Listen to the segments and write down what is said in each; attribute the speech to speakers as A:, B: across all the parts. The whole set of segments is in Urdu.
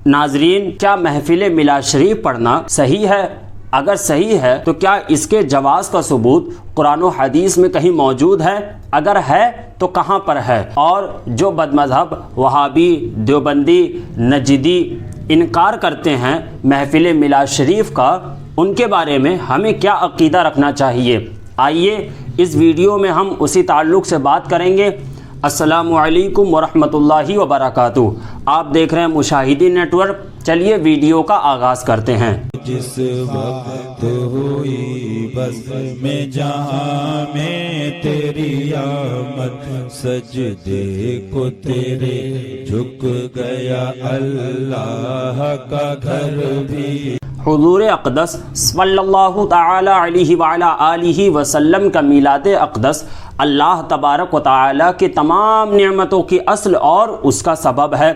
A: ناظرین، کیا محفل میلاد شریف پڑھنا صحیح ہے؟ اگر صحیح ہے تو کیا اس کے جواز کا ثبوت قرآن و حدیث میں کہیں موجود ہے؟ اگر ہے تو کہاں پر ہے؟ اور جو بد مذہب وہابی، دیوبندی، نجدی انکار کرتے ہیں محفل میلاد شریف کا، ان کے بارے میں ہمیں کیا عقیدہ رکھنا چاہیے؟ آئیے اس ویڈیو میں ہم اسی تعلق سے بات کریں گے۔ السلام علیکم ورحمۃ اللہ وبرکاتہ۔ آپ دیکھ رہے ہیں مشاہدین نیٹ ورک۔ چلیے ویڈیو کا آغاز کرتے ہیں۔
B: جس وقت ہوئی بس میں جہاں میں تیری آمد، سجدے کو تیرے جھک گیا اللہ کا گھر بھی۔
A: حضور اقدس صلی اللہ تعالی علیہ وعلا آلہ وسلم کا میلاد اقدس اللہ تبارک و تعالی کی تمام نعمتوں کی اصل اور اس کا سبب ہے۔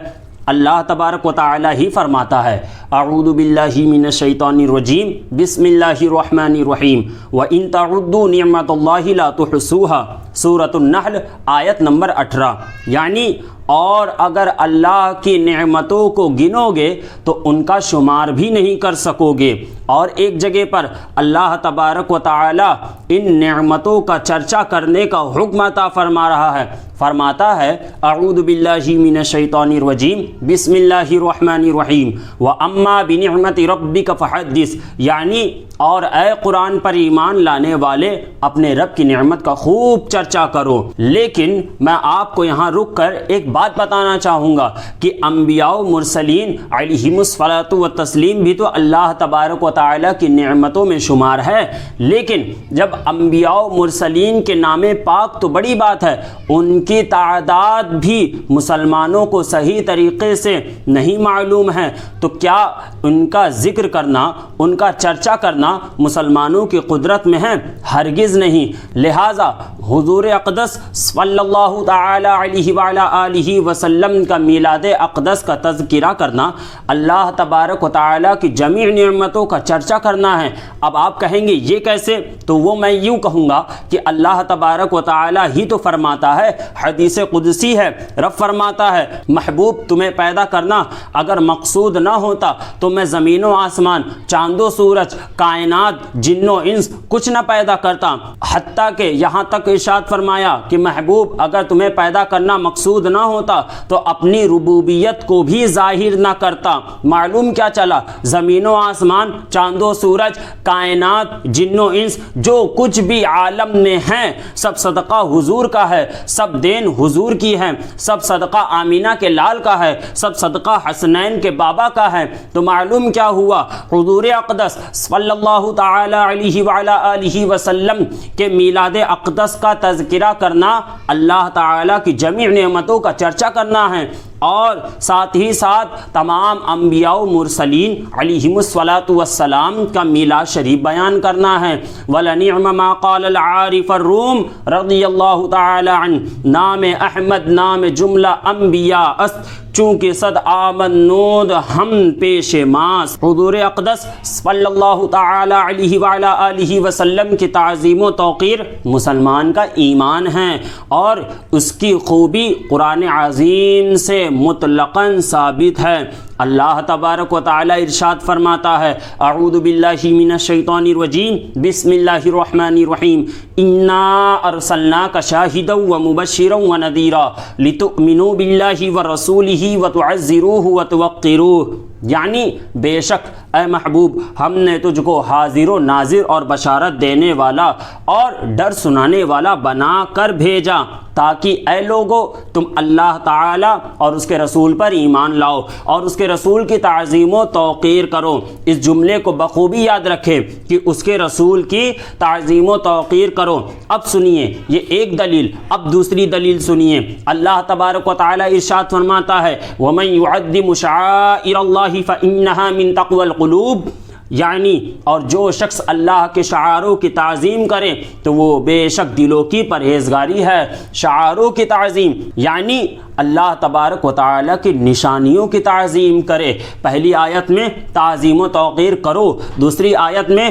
A: اللہ تبارک و تعالی ہی فرماتا ہے، اعوذ باللہ من الشیطان الرجیم، بسم اللہ الرحمن الرحیم، وَإِن تَعُدُّوا نِعْمَةَ اللَّهِ لَا تُحْصُوهَا، سورۃ النحل آیت نمبر 18۔ یعنی اور اگر اللہ کی نعمتوں کو گنو گے تو ان کا شمار بھی نہیں کر سکو گے۔ اور ایک جگہ پر اللہ تبارک و تعالی ان نعمتوں کا چرچا کرنے کا حکم عطا فرما رہا ہے، فرماتا ہے اعوذ باللہ من الشیطان الرجیم، بسم اللہ الرحمن الرحیم، وَأَمَّا بِنِعْمَةِ رَبِّكَ فَحَدِّثْ۔ یعنی اور اے قرآن پر ایمان لانے والے اپنے رب کی نعمت کا خوب چرچا کرو۔ لیکن میں آپ کو یہاں رک کر ایک بات بتانا چاہوں گا کہ انبیاء و مرسلین علیہم الصلاۃ والتسلیم بھی تو اللہ تبارک و تعالی کی نعمتوں میں شمار ہے، لیکن جب انبیاء و مرسلین کے نام پاک تو بڑی بات ہے، ان کی تعداد بھی مسلمانوں کو صحیح طریقے سے نہیں معلوم ہے، تو کیا ان کا ذکر کرنا، ان کا چرچا کرنا مسلمانوں کی قدرت میں ہے؟ ہرگز نہیں۔ لہٰذا حضور اقدس صلی اللہ تعالی علیہ وعلا آلہ وسلم کا میلاد اقدس کا تذکرہ کرنا، اللہ تبارک و تعالی کی جمیع نعمتوں کا چرچا کرنا ہے۔ اب آپ کہیں گے یہ کیسے؟ تو وہ میں یوں کہوں گا کہ اللہ تبارک و تعالی ہی تو فرماتا ہے، حدیث قدسی ہے، رب فرماتا ہے محبوب تمہیں پیدا کرنا اگر مقصود نہ ہوتا تو میں زمین و آسمان، چاند و سورج، کائنات، جن و انس کچھ نہ پیدا کرتا۔ حتیٰ کہ یہاں تک ارشاد فرمایا کہ محبوب اگر تمہیں پیدا کرنا مقصود نہ ہوتا تو اپنی ربوبیت کو بھی ظاہر نہ کرتا۔ معلوم کیا چلا؟ زمین و آسمان، چاند و سورج، کائنات، جن و انس جو کچھ بھی عالم میں ہیں سب صدقہ حضور کا ہے، سب دین حضور کی ہے، سب صدقہ آمینہ کے لال کا ہے، سب صدقہ حسنین کے بابا کا ہے۔ تو معلوم کیا ہوا؟ حضور اقدس صلی اللہ تعالی علیہ وعلا آلہ وسلم کے میلاد اقدس کا تذکرہ کرنا اللہ تعالی کی جمیع نعمتوں کا چرچا کرنا ہے، اور ساتھ ہی ساتھ تمام انبیاء و مرسلین علیہم الصلاۃ والسلام کا میلاد شریف بیان کرنا ہے۔ وَلَنِعْمَ مَا قَالَ الْعَارِفُ الرُّوم رضی اللہ تعالی عنہ، نام احمد نام جملہ انبیاء است، چونکہ صد آمد نود ہم پیش ماس۔ حضور اقدس صلی اللہ تعالی علیہ وعلا آلہ وسلم کی تعظیم و توقیر مسلمان کا ایمان ہے، اور اس کی خوبی قرآن عظیم سے مطلقاً ثابت ہے۔ اللہ تبارک و تعالی ارشاد فرماتا ہے اعوذ باللہ من الشیطان الرجیم، بسم اللہ الرحمن الرحیم، انا ارسلناک شاہدا ومبشرا ونذیرا لتؤمنوا باللہ ورسولہ وتعزروہ وتوقروہ۔ یعنی بے شک اے محبوب ہم نے تجھ کو حاضر و ناظر اور بشارت دینے والا اور ڈر سنانے والا بنا کر بھیجا، تاکہ اے لوگو تم اللہ تعالی اور اس کے رسول پر ایمان لاؤ اور اس کے رسول کی تعظیم و توقیر کرو۔ اس جملے کو بخوبی یاد رکھے کہ اس کے رسول کی تعظیم و توقیر کرو۔ اب سنیے یہ ایک دلیل، اب دوسری دلیل سنیے۔ اللہ تبارک و تعالی ارشاد فرماتا ہے وَمَن يُعَظِّمْ شَعَائِرَ اللَّهِ فَإِنَّهَا مِن تَقْوَى الْقُلُوبِ، یعنی اور جو شخص اللہ کے شعاروں کی تعظیم کرے تو وہ بے شک دلوں کی پرہیزگاری ہے۔ شعاروں کی تعظیم یعنی اللہ تبارک و تعالی کی نشانیوں کی تعظیم کرے۔ پہلی آیت میں تعظیم و توقیر کرو، دوسری آیت میں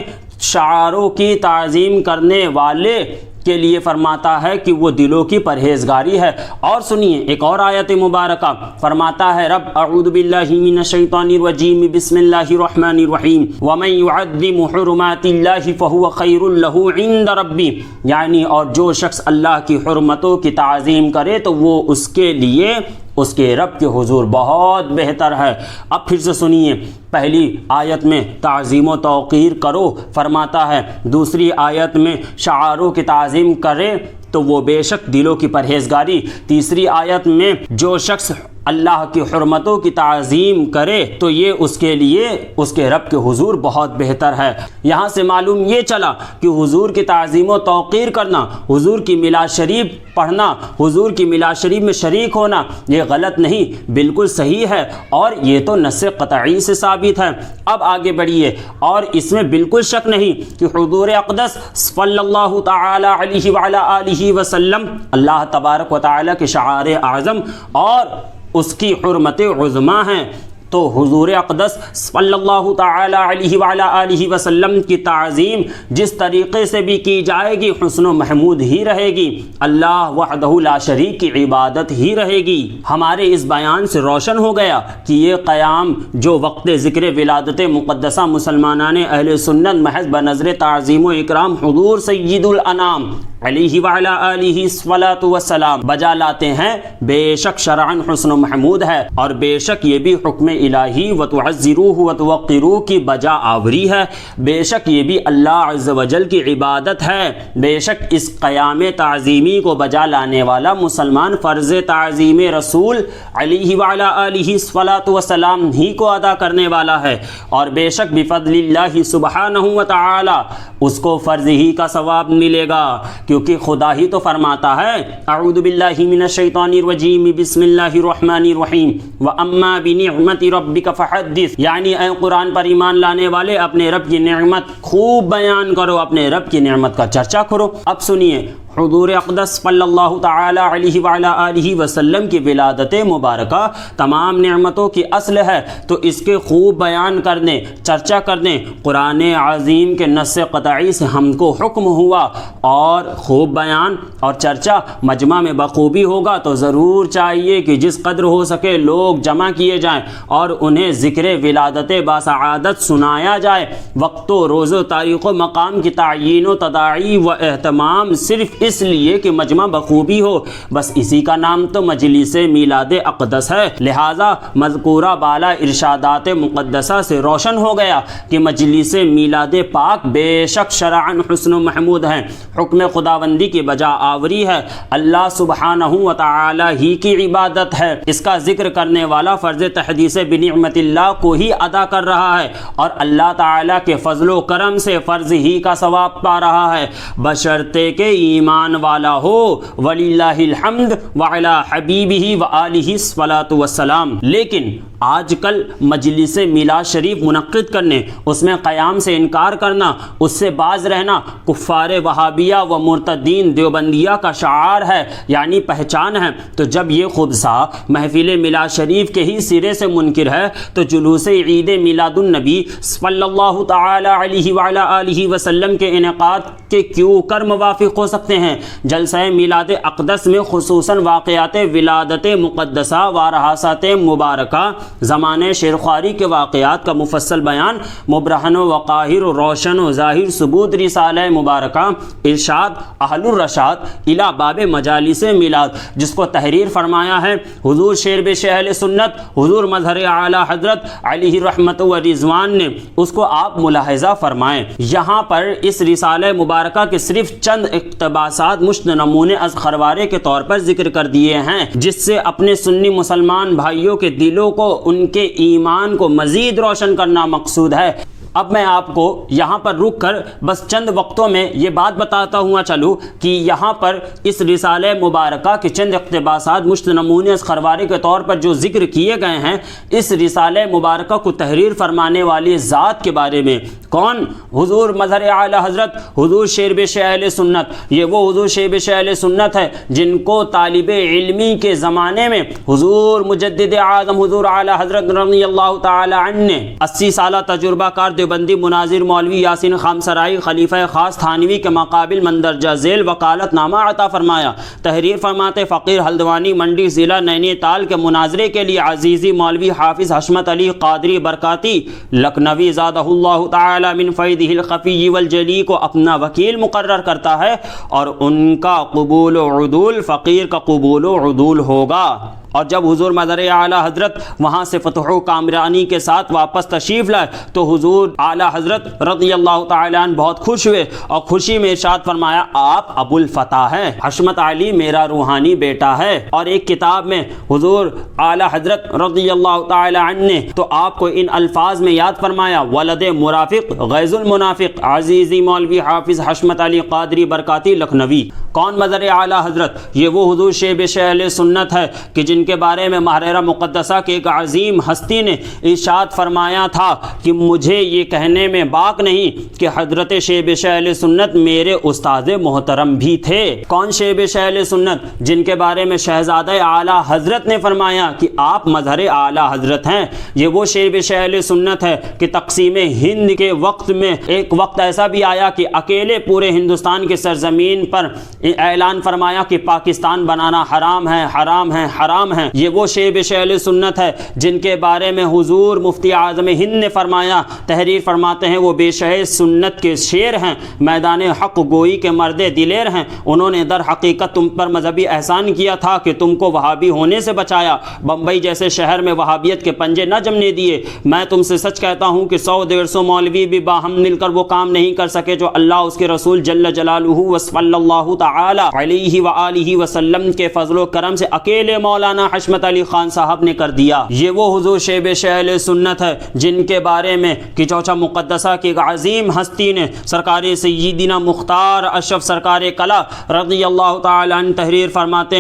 A: شعاروں کی تعظیم کرنے والے کے لیے فرماتا ہے کہ وہ دلوں کی پرہیزگاری ہے۔ اور سنیے ایک اور آیت مبارکہ، فرماتا ہے رب اعوذ باللہ من الشیطان الرجیم بسم اللہ الرحمن الرحیم ومن یعظم حرمات اللہ فہو خیر لہ عند ربی، یعنی اور جو شخص اللہ کی حرمتوں کی تعظیم کرے تو وہ اس کے لیے اس کے رب کے حضور بہت بہتر ہے۔ اب پھر سے سنیے، پہلی آیت میں تعظیم و توقیر کرو فرماتا ہے، دوسری آیت میں شعاروں کی تعظیم کرے تو وہ بے شک دلوں کی پرہیزگاری، تیسری آیت میں جو شخص اللہ کی حرمتوں کی تعظیم کرے تو یہ اس کے لیے اس کے رب کے حضور بہت بہتر ہے۔ یہاں سے معلوم یہ چلا کہ حضور کی تعظیم و توقیر کرنا، حضور کی میلاد شریف پڑھنا، حضور کی میلاد شریف میں شریک ہونا یہ غلط نہیں، بالکل صحیح ہے، اور یہ تو نص قطعی سے ثابت ہے۔ اب آگے بڑھیے، اور اس میں بالکل شک نہیں کہ حضور اقدس صلی اللہ تعالی علیہ وعلی آلہ وسلم اللہ تبارک و تعالی کے شعار اعظم اور اس کی حرمت عظمیٰ ہیں، تو حضور اقدس صلی اللہ تعالی علیہ وعلی آلہ وسلم کی تعظیم جس طریقے سے بھی کی جائے گی حسن و محمود ہی رہے گی، اللہ وحدہ لا شریک کی عبادت ہی رہے گی۔ ہمارے اس بیان سے روشن ہو گیا کہ یہ قیام جو وقت ذکر ولادت مقدسہ مسلمانان اہل سنت محض بنظر تعظیم و اکرام حضور سید الانام علیہ وعلی آلہ الصلاۃ والسلام بجا لاتے ہیں، بے شک شرعاً حسن و محمود ہے، اور بے شک یہ بھی حکم الہی وتعزروہ وتوقروہ کی بجا آوری ہے، بے شک یہ بھی اللہ عز و جل کی عبادت ہے، بے شک اس قیام تعظیمی کو بجا لانے والا مسلمان فرض تعظیم رسول علیہ وعلی آلہ الصلاۃ والسلام ہی کو ادا کرنے والا ہے، اور بے شک بفضل اللہ سبحانہ وتعالی اس کو فرض ہی کا ثواب ملے گا، کیونکہ خدا ہی تو فرماتا ہے اعوذ باللہ من الشیطان الرجیم بسم اللہ الرحمن الرحیم واما بنعمت ربک فحدث، یعنی اے قرآن پر ایمان لانے والے اپنے رب کی نعمت خوب بیان کرو، اپنے رب کی نعمت کا چرچا کرو۔ اب سنیے، حضور اقدس صلی اللہ تعالی علیہ وعلی آلہ وسلم کی ولادت مبارکہ تمام نعمتوں کی اصل ہے، تو اس کے خوب بیان کرنے، چرچا کرنے قرآن عظیم کے نص قطعی سے ہم کو حکم ہوا، اور خوب بیان اور چرچا مجمع میں بخوبی ہوگا تو ضرور چاہیے کہ جس قدر ہو سکے لوگ جمع کیے جائیں اور انہیں ذکر ولادت باسعادت سنایا جائے۔ وقت و روز و تاریخ و مقام کی تعیین و تداعی و اہتمام صرف اس لیے کہ مجمع بخوبی ہو، بس اسی کا نام تو مجلس میلاد اقدس ہے۔ لہذا مذکورہ بالا ارشادات مقدسہ سے روشن ہو گیا کہ مجلس میلاد پاک بے شک شرعاً حسن و محمود ہیں، حکم خداوندی کی بجا آوری ہے، اللہ سبحانہ و تعالی ہی کی عبادت ہے، اس کا ذکر کرنے والا فرض تحدیث بنعمت اللہ کو ہی ادا کر رہا ہے، اور اللہ تعالی کے فضل و کرم سے فرض ہی کا ثواب پا رہا ہے، بشرطے کہ ایمان والا ہو، وللہ الحمد وعلی حبیبہ وآلہ الصلاۃ والسلام۔ لیکن آج کل مجلس میلاد شریف منعقد کرنے، اس میں قیام سے انکار کرنا، اس سے باز رہنا کفار وہابیہ و مرتدین دیوبندیہ کا شعار ہے، یعنی پہچان ہے۔ تو جب یہ خبثہ محفل میلاد شریف کے ہی سرے سے منکر ہے تو جلوس عید میلاد النبی صلی اللہ تعالی علیہ وعلی آلہ وسلم کے انعقاد کے کیوں کر موافق ہو سکتے ہیں؟ جلسہ میلاد اقدس میں خصوصاً واقعات ولادت مقدسہ وارحاسات مبارکہ زمانے شیرخواری کے واقعات کا مفصل بیان، مبرہن و وقاہر و روشن و ظاہر ثبوت رسالہ مبارکہ ارشاد اہل الرشاد الی باب مجالس میلاد، جس کو تحریر فرمایا ہے حضور شیر بے اہل سنت حضور مظہر اعلی حضرت علیہ رحمت و رضوان نے، اس کو آپ ملاحظہ فرمائیں۔ یہاں پر اس رسالہ مبارکہ کے صرف چند اقتباسات مشت نمونے از خروارے کے طور پر ذکر کر دیے ہیں، جس سے اپنے سنی مسلمان بھائیوں کے دلوں کو، ان کے ایمان کو مزید روشن کرنا مقصود ہے۔ اب میں آپ کو یہاں پر رک کر بس چند وقتوں میں یہ بات بتاتا ہوا چلوں کہ یہاں پر اس رسالہ مبارکہ کے چند اقتباسات مشت نمونے از خروارے کے طور پر جو ذکر کیے گئے ہیں، اس رسالہ مبارکہ کو تحریر فرمانے والی ذات کے بارے میں کون؟ حضور مظہر اعلی حضرت حضور شیر بے اہل سنت۔ یہ وہ حضور شیر بے اہل سنت ہے جن کو طالب علمی کے زمانے میں حضور مجدد اعظم حضور اعلی حضرت رضی اللہ تعالی عنہ نے 80 سالہ تجربہ کار دیوبندی مناظر مولوی یاسین خامسرائی خلیفہ خاص تھانوی کے مقابل مندرجہ ذیل وکالت نامہ عطا فرمایا۔ تحریر فرماتے فقیر ہلدوانی منڈی ضلع نینی تال کے مناظرے کے لیے عزیزی مولوی حافظ حشمت علی قادری برکاتی لکھنوی زادہ اللہ تعالی من فیضہ الخفی والجلی کو اپنا وکیل مقرر کرتا ہے، اور ان کا قبول و عدول فقیر کا قبول و عدول ہوگا۔ اور جب حضور مظہر اعلیٰ حضرت وہاں سے فتح و کامرانی کے ساتھ واپس تشریف لائے تو حضور اعلیٰ حضرت رضی اللہ تعالیٰ عنہ بہت خوش ہوئے اور خوشی میں ارشاد فرمایا آپ ابو الفتح ہیں، حشمت علی میرا روحانی بیٹا ہے۔ اور ایک کتاب میں حضور اعلیٰ حضرت رضی اللہ تعالیٰ عنہ نے تو آپ کو ان الفاظ میں یاد فرمایا، ولد مرافق غیظ المنافق عزیزی مولوی حافظ حشمت علی قادری برکاتی لکھنوی۔ کون مظہر اعلیٰ حضرت؟ یہ وہ حضور شیب اہل سنت ہے کہ جن کے بارے میں محررہ مقدسہ کے ایک عظیم ہستی نے ارشاد فرمایا تھا کہ مجھے یہ کہنے میں باک نہیں کہ حضرت شیب اہل سنت میرے استاد محترم بھی تھے۔ کون شیب اہل سنت؟ جن کے بارے میں شہزادہ اعلیٰ حضرت نے فرمایا کہ آپ مظہر اعلیٰ حضرت ہیں۔ یہ وہ شیب اہل سنت ہے کہ تقسیم ہند کے وقت میں ایک وقت ایسا بھی آیا کہ اکیلے پورے ہندوستان کی سرزمین پر اعلان فرمایا کہ پاکستان بنانا حرام ہے، حرام ہے، حرام ہے۔ یہ وہ شیب اہل سنت ہے جن کے بارے میں حضور مفتی اعظم ہند نے فرمایا، تحریر فرماتے ہیں وہ بے شہ سنت کے شیر ہیں، میدان حق گوئی کے مرد دلیر ہیں۔ انہوں نے در حقیقت تم پر مذہبی احسان کیا تھا کہ تم کو وہابی ہونے سے بچایا، بمبئی جیسے شہر میں وہابیت کے پنجے نہ جمنے دیے۔ میں تم سے سچ کہتا ہوں کہ 100-150 مولوی بھی باہم مل کر وہ کام نہیں کر سکے جو اللہ اس کے رسول جل جلالہ صلی اللہ تعالی علیہ وآلہ وسلم کے فضل و کرم سے اکیلے مولانا حشمت علی خان صاحب نے کر دیا۔ یہ وہ حضور شیب اہل سنت ہے جن کے بارے میں کہ چوچا مقدسہ کی ایک عظیم ہستی نے سرکار سیدنا مختار اشرف سرکار کلا رضی اللہ تعالی عنہ تحریر فرماتے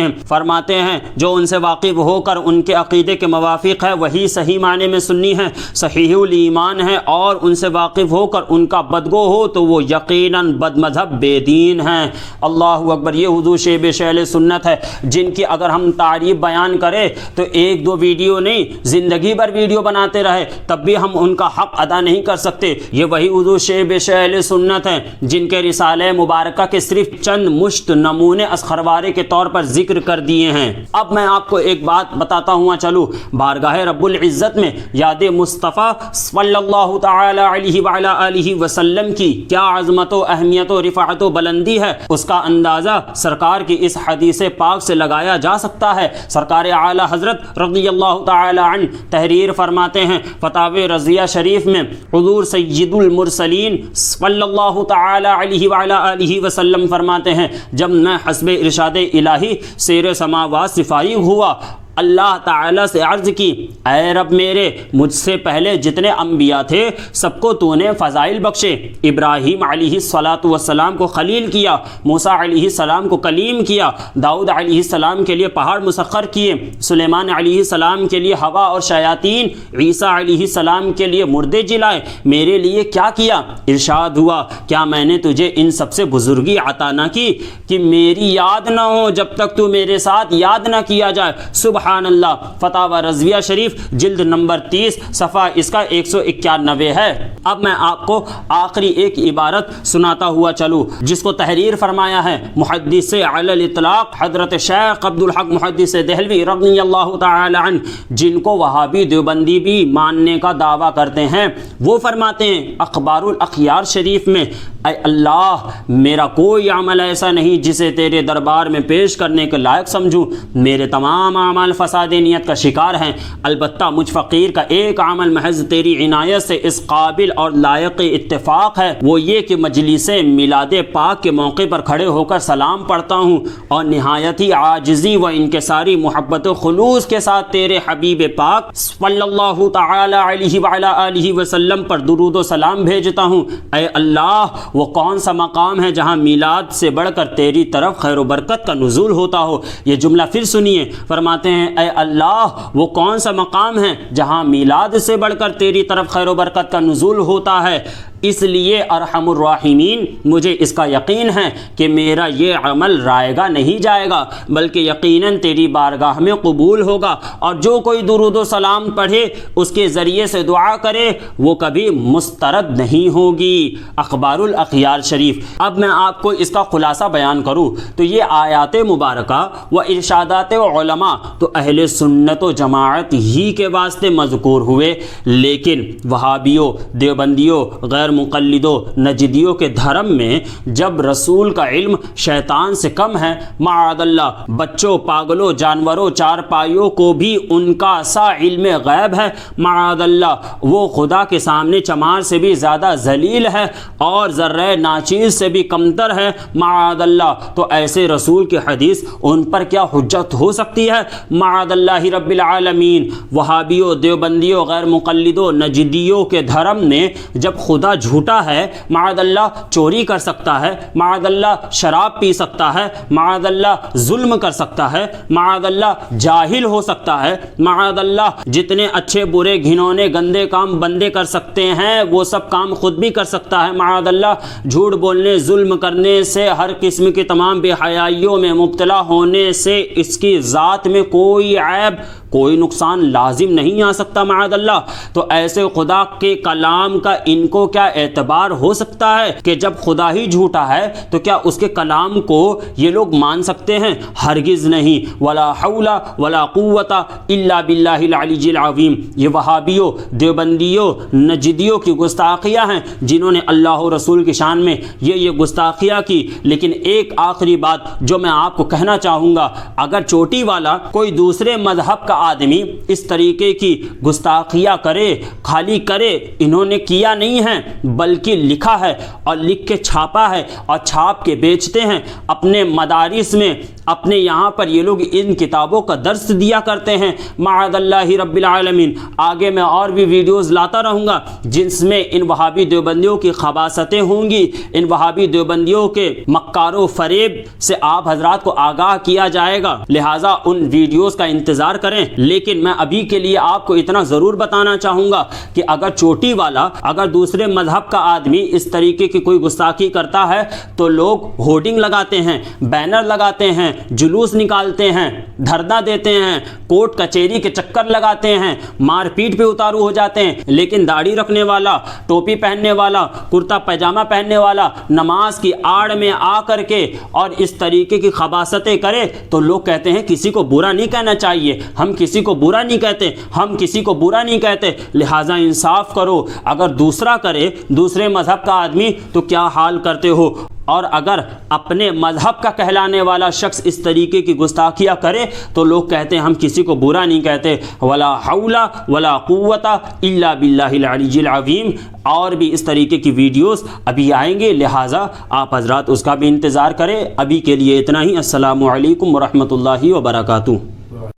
A: ہیں جو ان سے واقف ہو کر ان کے عقیدے کے موافق ہے وہی صحیح معنی میں سنی ہے، صحیح الایمان ہے، اور ان سے واقف ہو کر ان کا بدگو ہو تو وہ یقیناً بد مذہب بے دین ہیں۔ اللہ اکبر۔ یہ حضور شیب اہل سنت ہے جن کی اگر ہم تعریف بیان کریں تو ایک دو ویڈیو نہیں، زندگی بھر ویڈیو بناتے رہے تب بھی ہم ان کا حق ادا نہیں کر سکتے۔ یہ وہی حضور شیب اہل سنت ہیں جن کے رسالہ مبارکہ کے صرف چند مشت نمونے اسخروارے کے طور پر ذکر کر دیے ہیں۔ اب میں آپ کو ایک بات بتاتا ہوں، چلو بارگاہ رب العزت میں یاد مصطفیٰ صلی اللہ تعالی علیہ وعلی آلہ وسلم کی کیا عظمت و اہمیت و رفعت و بلندی ہے، اس کا اندازہ سرکار کی اس حدیث پاک سے لگایا جا سکتا ہے۔ سرکار اعلیٰ حضرت رضی اللہ تعالی عنہ تحریر فرماتے ہیں فتاوی رضیہ شریف میں حضور سید المرسلین صلی اللہ تعالی علیہ وعلی آلہ وسلم فرماتے ہیں جب میں حسب ارشاد الہی سیر سماوات سے فارغ ہوا اللہ تعالیٰ سے عرض کی، اے رب میرے مجھ سے پہلے جتنے انبیاء تھے سب کو تو نے فضائل بخشے، ابراہیم علیہ السلام کو خلیل کیا، موسیٰ علیہ السلام کو کلیم کیا، داؤد علیہ السلام کے لیے پہاڑ مسخر کیے، سلیمان علیہ السلام کے لیے ہوا اور شیاطین، عیسیٰ علیہ السلام کے لیے مردے جلائے، میرے لیے کیا کیا؟ ارشاد ہوا کیا میں نے تجھے ان سب سے بزرگی عطا نہ کی کہ میری یاد نہ ہو جب تک تو میرے ساتھ یاد نہ کیا جائے؟ سبحان اللہ۔ فتاوی رضویہ شریف جلد نمبر 30 صفحہ اس کا 191 ہے۔ اب میں آپ کو آخری ایک عبارت سناتا ہوا چلوں جس کو تحریر فرمایا ہے محدث علی الاطلاق حضرت شیخ عبدالحق محدث دہلوی رضی اللہ تعالی عنہ، جن کو وہابی دیوبندی بھی ماننے کا دعویٰ کرتے ہیں۔ وہ فرماتے ہیں اخبار الاخیار شریف میں، اے اللہ میرا کوئی عمل ایسا نہیں جسے تیرے دربار میں پیش کرنے کے لائق سمجھوں، میرے تمام اعمال فساد نیت کا شکار ہیں، البتہ مجھ فقیر کا ایک عمل محض تیری عنایت سے اس قابل اور لائق اتفاق ہے، وہ یہ کہ مجلس میلاد پاک کے موقع پر کھڑے ہو کر سلام پڑھتا ہوں اور نہایت ہی عاجزی و انکساری محبت و خلوص کے ساتھ تیرے حبیب پاک صلی اللہ تعالی علیہ وعلی آلہ وسلم پر درود و سلام بھیجتا ہوں۔ اے اللہ وہ کون سا مقام ہے جہاں میلاد سے بڑھ کر تیری طرف خیر و برکت کا نزول ہوتا ہو؟ یہ جملہ پھر سنیے، فرماتے ہیں اے اللہ وہ کون سا مقام ہے جہاں میلاد سے بڑھ کر تیری طرف خیر و برکت کا نزول ہوتا ہے؟ اس لیے ارحم الراحمین مجھے اس کا یقین ہے کہ میرا یہ عمل رائے گا نہیں جائے گا، بلکہ یقیناً تیری بارگاہ میں قبول ہوگا، اور جو کوئی درود و سلام پڑھے اس کے ذریعے سے دعا کرے وہ کبھی مسترد نہیں ہوگی۔ اخبار الاخیار شریف۔ اب میں آپ کو اس کا خلاصہ بیان کروں تو یہ آیات مبارکہ و ارشادات علماء تو اہل سنت و جماعت ہی کے واسطے مذکور ہوئے، لیکن وہابیوں، دیوبندیوں، غیر مقلدوں، نجدیوں کے دھرم میں جب رسول کا علم شیطان سے کم ہے، معاذ اللہ، بچوں، پاگلوں، جانوروں، چارپائیوں کو بھی ان کا سا علم غیب ہے، معاذ اللہ، وہ خدا کے سامنے چمار سے بھی زیادہ ذلیل ہے اور ذرہ ناچیز سے بھی کمتر ہے، معاذ اللہ، تو ایسے رسول کی حدیث ان پر کیا حجت ہو سکتی ہے؟ معاذ اللہ رب العالمین۔ وہابیوں، دیوبندیوں، غیر مقلدوں، نجدیوں کے دھرم میں جب خدا جھوٹا ہے، معاذ اللہ چوری کر سکتا ہے، معاذ اللہ شراب پی سکتا ہے، معاذ اللہ ظلم کر سکتا ہے، معاذ اللہ جاہل ہو سکتا ہے، معاذ اللہ جتنے اچھے برے گھنونے گندے کام بندے کر سکتے ہیں وہ سب کام خود بھی کر سکتا ہے، معاذ اللہ جھوٹ بولنے، ظلم کرنے سے، ہر قسم کی تمام بے حیائیوں میں مبتلا ہونے سے اس کی ذات میں کوئی عیب، کوئی نقصان لازم نہیں آ سکتا، معاذ اللہ۔ تو ایسے خدا کے کلام کا ان کو کیا اعتبار ہو سکتا ہے کہ جب خدا ہی جھوٹا ہے تو کیا اس کے کلام کو یہ لوگ مان سکتے ہیں؟ ہرگز نہیں۔ ولا حول ولا قوت الا باللہ العلی العظیم۔ یہ وہابیوں، دیوبندیوں، نجدیوں کی گستاخیاں ہیں جنہوں نے اللہ و رسول کی شان میں یہ گستاخیاں کی۔ لیکن ایک آخری بات جو میں آپ کو کہنا چاہوں گا، اگر چوٹی والا کوئی دوسرے مذہب کا آدمی اس طریقے کی گستاخیاں کرے، خالی کرے، انہوں نے کیا نہیں ہے بلکہ لکھا ہے اور لکھ کے چھاپا ہے اور چھاپ کے بیچتے ہیں اپنے مدارس میں، اپنے یہاں پر یہ لوگ ان کتابوں کا درس دیا کرتے ہیں، معاذ اللہ رب العالمین۔ آگے میں اور بھی ویڈیوز لاتا رہوں گا جس میں ان وہابی دیوبندیوں کی خباثتیں ہوں گی، ان وہابی دیوبندیوں کے مکار و فریب سے آپ حضرات کو آگاہ کیا جائے گا، لہٰذا ان ویڈیوز کا انتظار کریں۔ لیکن میں ابھی کے لیے آپ کو اتنا ضرور بتانا چاہوں گا کہ اگر چوٹی والا، اگر دوسرے مذہب کا آدمی اس طریقے کی کوئی گستاخی کرتا ہے تو لوگ ہورڈنگ لگاتے ہیں، بینر لگاتے ہیں، جلوس نکالتے ہیں، دھرنا دیتے ہیں، کورٹ کچہری کے چکر لگاتے ہیں، مار پیٹ پہ اتارو ہو جاتے ہیں۔ لیکن داڑھی رکھنے والا، ٹوپی پہننے والا، کرتا پائجامہ پہننے والا نماز کی آڑ میں آ کر کے اور اس طریقے کی خباثتیں کرے تو لوگ کہتے ہیں کسی کو برا نہیں کہنا چاہیے، ہم کسی کو برا نہیں کہتے، ہم کسی کو برا نہیں کہتے، لہٰذا انصاف کرو۔ اگر دوسرا کرے، دوسرے مذہب کا آدمی، تو کیا حال کرتے ہو؟ اور اگر اپنے مذہب کا کہلانے والا شخص اس طریقے کی گستاخیاں کرے تو لوگ کہتے ہیں ہم کسی کو برا نہیں کہتے۔ ولا حول ولا قوت الا باللہ العلی العظیم۔ اور بھی اس طریقے کی ویڈیوز ابھی آئیں گے، لہٰذا آپ حضرات اس کا بھی انتظار کریں۔ ابھی کے لیے اتنا ہی۔ السلام علیکم ورحمۃ اللہ وبرکاتہ۔